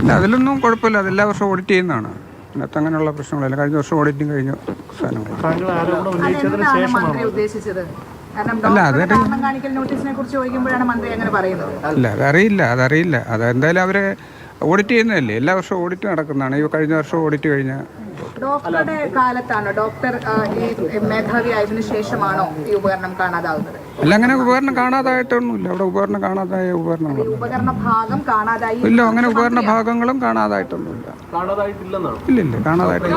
ഇല്ല, അതിലൊന്നും കുഴപ്പമില്ല. അതെല്ലാ വർഷവും ഓഡിറ്റ് ചെയ്യുന്നതാണ്. അതിനകത്ത് അങ്ങനെയുള്ള പ്രശ്നങ്ങളില്ല. കഴിഞ്ഞ വർഷം ഓഡിറ്റിങ് കഴിഞ്ഞ സാധനങ്ങൾ. അല്ല, അതറിയില്ല. അതെന്തായാലും അവരെ ഓഡിറ്റ് ചെയ്യുന്നതല്ലേ, എല്ലാ വർഷവും ഓഡിറ്റ് നടക്കുന്നതാണ്. ഈ കഴിഞ്ഞ വർഷം ഓഡിറ്റ് കഴിഞ്ഞ ഡോക്ടറുടെ കാലത്താണോ, ഡോക്ടർ ഈ മേധാവി ആയതിനു ശേഷമാണോ ഈ ഉപകരണം കാണാതാവുന്നത്? അല്ല, അങ്ങനെ ഉപകരണം കാണാതായിട്ടൊന്നുമില്ല. അവിടെ ഉപകരണം കാണാതായ ഉപകരണ ഭാഗം കാണാതായി ഇല്ല. അങ്ങനെ ഉപകരണ ഭാഗങ്ങളും കാണാതായിട്ടൊന്നുമില്ല. ഇല്ലില്ല, കാണാതായിട്ടില്ല.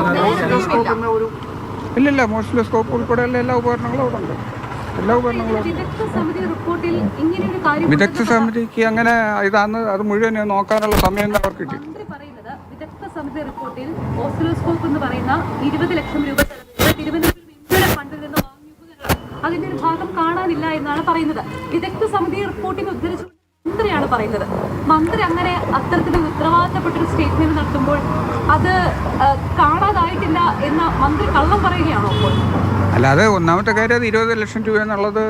ഇല്ലില്ല, മോസ്റ്റ്ലി സ്കോപ്പ് ഉൾപ്പെടെയുള്ള എല്ലാ ഉപകരണങ്ങളും അവിടെ ഉണ്ട്. എല്ലാ ഉപകരണങ്ങളും വിദഗ്ധ സമിതിക്ക് അങ്ങനെ ഇതാന്ന് അത് മുഴുവൻ നോക്കാനുള്ള സമയം അവർക്ക് കിട്ടി. സമിതി റിപ്പോർട്ടിൽ ഓസിലോസ്കോപ്പ് എന്ന് പറയുന്ന 20 ലക്ഷം രൂപ തിരുവനന്തപുരം ഫണ്ടിൽ നിന്ന് വാങ്ങിയ ഉപകരണം അതിന്റെ ഒരു ഭാഗം കാണാനില്ല എന്നാണ് പറയുന്നത്. വിദഗ്ധ സമിതി റിപ്പോർട്ടിൽ ഉദ്ധരിച്ചു മന്ത്രിയാണ് പറയുന്നത്. മന്ത്രി അങ്ങനെ അത്തരത്തിലൊരു ഉത്തരവാദിത്തപ്പെട്ടൊരു സ്റ്റേറ്റ്മെന്റ് നടത്തുമ്പോൾ അത് കാണാതായിട്ടില്ല എന്ന മന്ത്രി കള്ളം പറയുകയാണോ അപ്പോൾ? അല്ലാതെ ഒന്നാമത്തെ കാര്യം അത് 20 ലക്ഷം രൂപ എന്നുള്ളത്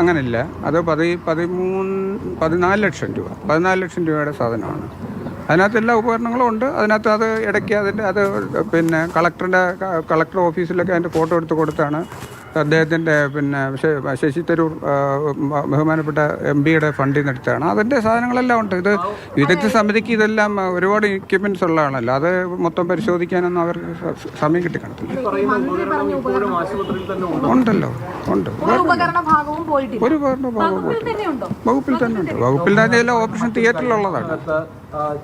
അങ്ങനെയില്ല. അത് 14 ലക്ഷം രൂപ 14 ലക്ഷം രൂപയുടെ സാധനമാണ്. അതിനകത്ത് എല്ലാ ഉപകരണങ്ങളും ഉണ്ട്. അതിനകത്ത് അത് ഇടയ്ക്ക് അത് പിന്നെ കളക്ടർ ഓഫീസിലൊക്കെ അതിൻ്റെ ഫോട്ടോ എടുത്ത് കൊടുത്താണ് അദ്ദേഹത്തിൻ്റെ ശശി തരൂർ ബഹുമാനപ്പെട്ട MP-യുടെ ഫണ്ടിൽ നിന്ന് എടുത്താണ്. അതിൻ്റെ സാധനങ്ങളെല്ലാം ഉണ്ട്. ഇത് വിദഗ്ധ സമിതിക്ക് ഇതെല്ലാം ഒരുപാട് എക്യുപ്മെൻറ്റ്സ് ഉള്ളതാണല്ലോ. അത് മൊത്തം പരിശോധിക്കാനൊന്നും അവർക്ക് സമയം കിട്ടിക്കാണത്തില്ല. ഉണ്ടല്ലോ, ഉണ്ട്. ഒരു ഉപകരണ ഭാഗവും വകുപ്പിൽ തന്നെ ഉണ്ട്. വകുപ്പിൽ തന്നെ എല്ലാം ഓപ്പറേഷൻ തിയേറ്ററിലുള്ളതാണ്.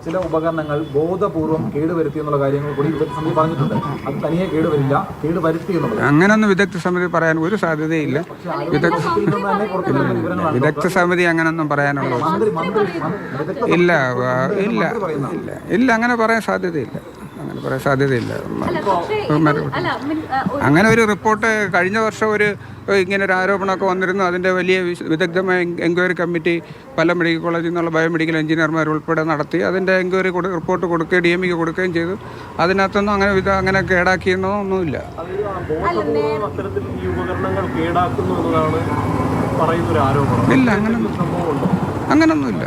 ചില ഉപകരണങ്ങൾ ബോധപൂർവം കേടുവരുത്തി എന്നുള്ള കാര്യങ്ങൾ കൂടി വിദഗ്ധ സമിതി പറഞ്ഞിട്ടുണ്ട്. അത് തനിയെ കേടുവരില്ല, കേടുവരുത്തി എന്നുള്ളത് അങ്ങനൊന്നും വിദഗ്ധ സമിതി പറയാൻ ഒരു സാധ്യതയില്ല. വിദഗ്ധ സമിതി അങ്ങനൊന്നും പറയാനുള്ള ഇല്ല, അങ്ങനെ പറയാൻ സാധ്യതയില്ല. അങ്ങനെ ഒരു റിപ്പോർട്ട് കഴിഞ്ഞ വർഷം ഇങ്ങനെ ഒരു ആരോപണമൊക്കെ വന്നിരുന്നു. അതിൻ്റെ വലിയ വിദഗ്ധമായ എൻക്വയറി കമ്മിറ്റി പല മെഡിക്കൽ കോളേജിൽ നിന്നുള്ള ബയോമെഡിക്കൽ എഞ്ചിനീയർമാർ ഉൾപ്പെടെ നടത്തി അതിൻ്റെ എൻക്വയറി റിപ്പോർട്ട് കൊടുക്കുകയും DME കൊടുക്കുകയും ചെയ്തു. അതിനകത്തൊന്നും അങ്ങനെ കേടാക്കിയെന്നോ ഒന്നുമില്ല. ഇല്ല, അങ്ങനൊന്നുമില്ല.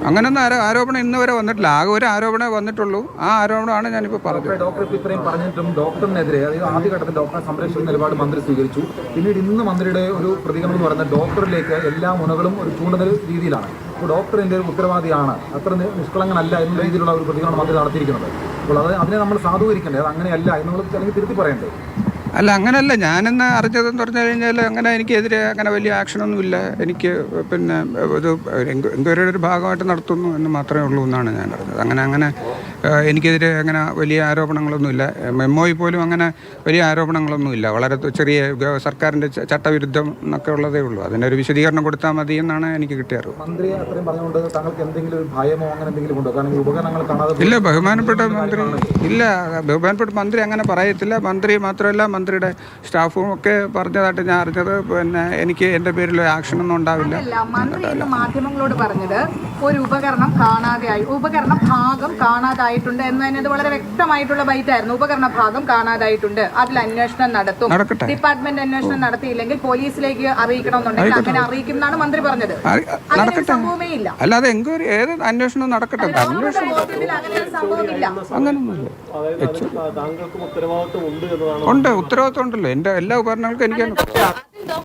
അങ്ങനൊന്നും ആരോപണം ഇന്ന് വരെ വന്നിട്ടില്ല. ആകെ ഒരു ആരോപണമേ വന്നിട്ടുള്ളൂ. ആ ആരോപണമാണ് ഞാനിപ്പോൾ പറഞ്ഞത്. ഡോക്ടർ ഇത്രയും പറഞ്ഞിട്ടും ഡോക്ടറിനെതിരെ, അതായത് ആദ്യഘട്ടത്തിൽ ഡോക്ടറെ സംരക്ഷിക്കുന്ന നിലപാട് മന്ത്രി സ്വീകരിച്ചു. പിന്നീട് ഇന്ന് മന്ത്രിയുടെ ഒരു പ്രതികരണം എന്ന് പറയുന്നത് ഡോക്ടറിലേക്ക് എല്ലാ മുനകളും ഒരു ചൂണ്ടുന്ന രീതിയിലാണ്. അപ്പോൾ ഡോക്ടറിൻ്റെ ഒരു ഉത്തരവാദിയാണ്, അത്ര നിഷ്കളങ്കനല്ല എന്ന രീതിയിലുള്ള ഒരു പ്രതികരണം മന്ത്രി നടത്തിയിരിക്കുന്നത്. അപ്പോൾ അതിനെ നമ്മൾ സാധൂകരിക്കേണ്ടത്, അത് അങ്ങനെയല്ല എന്നുള്ളത് അല്ലെങ്കിൽ തിരുത്തി പറയേണ്ടത്. അല്ല, അങ്ങനെയല്ല. ഞാനെന്ന് അറിഞ്ഞതെന്ന് പറഞ്ഞു കഴിഞ്ഞാൽ അങ്ങനെ എനിക്കെതിരെ അങ്ങനെ വലിയ ആക്ഷനൊന്നുമില്ല. എനിക്ക് ഇത് എൻക്വയറിയുടെ ഒരു ഭാഗമായിട്ട് നടത്തുന്നു എന്ന് മാത്രമേ ഉള്ളൂ എന്നാണ് ഞാൻ അറിഞ്ഞത്. അങ്ങനെ എനിക്കെതിരെ അങ്ങനെ വലിയ ആരോപണങ്ങളൊന്നുമില്ല. മെമ്മോയിൽ പോലും അങ്ങനെ വലിയ ആരോപണങ്ങളൊന്നുമില്ല. വളരെ ചെറിയ സർക്കാരിൻ്റെ ചട്ടവിരുദ്ധം എന്നൊക്കെ ഉള്ളതേ ഉള്ളൂ. അതിനൊരു വിശദീകരണം കൊടുത്താൽ മതി എന്നാണ് എനിക്ക് കിട്ടിയ അറിവ്. ഇല്ല, ബഹുമാനപ്പെട്ട മന്ത്രി അങ്ങനെ പറയത്തില്ല. മന്ത്രി മാത്രമല്ല, മന്ത്രിയുടെ സ്റ്റാഫും ഒക്കെ പറഞ്ഞതായിട്ട് ഞാൻ അറിഞ്ഞത്. എനിക്ക് എൻ്റെ പേരിൽ ആക്ഷനൊന്നും ഉണ്ടാവില്ല. മന്ത്രി ഇന്ന് മാധ്യമങ്ങളോട് പറഞ്ഞത് ഒരു ഉപകരണം ഭാഗം കാണാതായിട്ടുണ്ട് എന്നതിനത് വളരെ വ്യക്തമായിട്ടുള്ള ബൈറ്റായിരുന്നു. ഉപകരണ ഭാഗം കാണാതായിട്ടുണ്ട്, അതിൽ അന്വേഷണം നടത്തും. ഡിപ്പാർട്ട്മെന്റ് അന്വേഷണം നടത്തിയില്ലെങ്കിൽ പോലീസിലേക്ക് അറിയിക്കണമെന്നുണ്ടെങ്കിൽ അങ്ങനെ അറിയിക്കും എന്നാണ് മന്ത്രി പറഞ്ഞത്. സംഭവമേ ഇല്ല. അല്ലാതെ ഏത് അന്വേഷണം നടക്കട്ടെ, അങ്ങനൊന്നുമില്ല. ഉണ്ട്, ഉത്തരവാദിത്വം ഉണ്ടല്ലോ. എൻ്റെ എല്ലാ ഉപകരണങ്ങൾക്കും എനിക്ക്